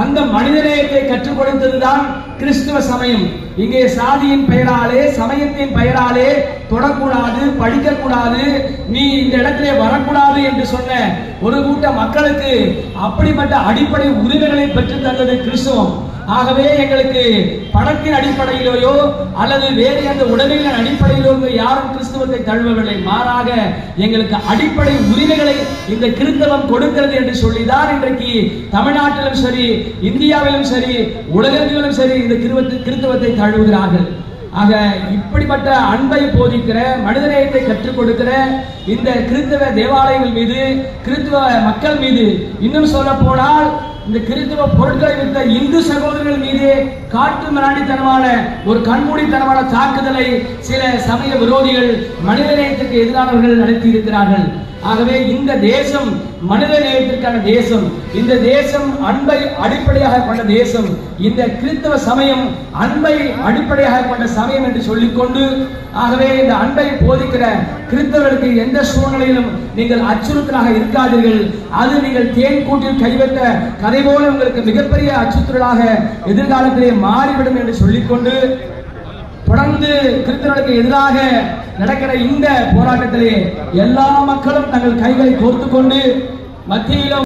அந்த மனிதநேயத்தை கற்றுக் கொடுத்ததுதான் கிறிஸ்துவ சமயம். இங்கே சாதியின் பெயராலே சமயத்தின் பெயராலே தொடக்கூடாது, படிக்கக்கூடாது, நீ இந்த இடத்திலே வரக்கூடாது என்று சொன்ன ஒரு கூட்ட மக்களுக்கு அப்படிப்பட்ட அடிப்படை உரிமைகளை பெற்றுத் தந்தது கிறிஸ்துவம். ஆகவே எங்களுக்கு பணத்தின் அடிப்படையிலோ அல்லது வேறு எந்த உடைமைகளின் அடிப்படையிலோ யாரும் கிறிஸ்துவத்தை தழுவவில்லை. மாறாக எங்களுக்கு அடிப்படை உரிமைகளை இந்த கிறிஸ்தவம் கொடுக்கிறது என்று சொல்லிதான் இன்றைக்கு தமிழ்நாட்டிலும் சரி, இந்தியாவிலும் சரி, உலகத்திலும் சரி இந்த கிறிஸ்தவத்தை தழுவுகிறார்கள். ஆக இப்படிப்பட்ட அன்பை போதிக்கிற, மனிதநேயத்தை கற்றுக் கொடுக்கிற இந்த கிறிஸ்தவ தேவாலயங்கள் மீது, கிறிஸ்தவ மக்கள் மீது, இன்னும் சொல்ல போனால் இந்த கிறிஸ்தவ பொருட்களை விற்ற இந்து சகோதரர்கள் மீது காட்டு மிராண்டித்தனமான ஒரு கண்மூடித்தனமான தாக்குதலை சில சமய விரோதிகள், மனிதநேயத்திற்கு எதிரானவர்கள் நடத்தி இருக்கிறார்கள். ஆகவே இந்த தேசம் மனித நேயத்திற்கான தேசம், இந்த தேசம் அன்பை அடிப்படையாக கொண்ட தேசம், இந்த கிறிஸ்தவ சமயம் அன்பை அடிப்படையாக கொண்ட சமயம் என்று சொல்லிக்கொண்டு, ஆகவே இந்த அன்பை போதிக்கிற கிறிஸ்தவர்களுக்கு எந்த சூழ்நிலையிலும் நீங்கள் அச்சுறுத்தலாக இருக்காதீர்கள். அது நீங்கள் தேன் கூட்டில் கைவிட்ட கதை போல உங்களுக்கு மிகப்பெரிய அச்சுறுத்தலாக எதிர்காலத்திலே மாறிவிடும் என்று சொல்லிக்கொண்டு, தொடர்ந்து கிறிஸ்தவர்களுக்கு எதிராக நடக்கிற இந்த போராட்டத்திலே எல்லா மக்களும் தங்கள் கைகளை கோர்த்துக் கொண்டு மத்தியிலும்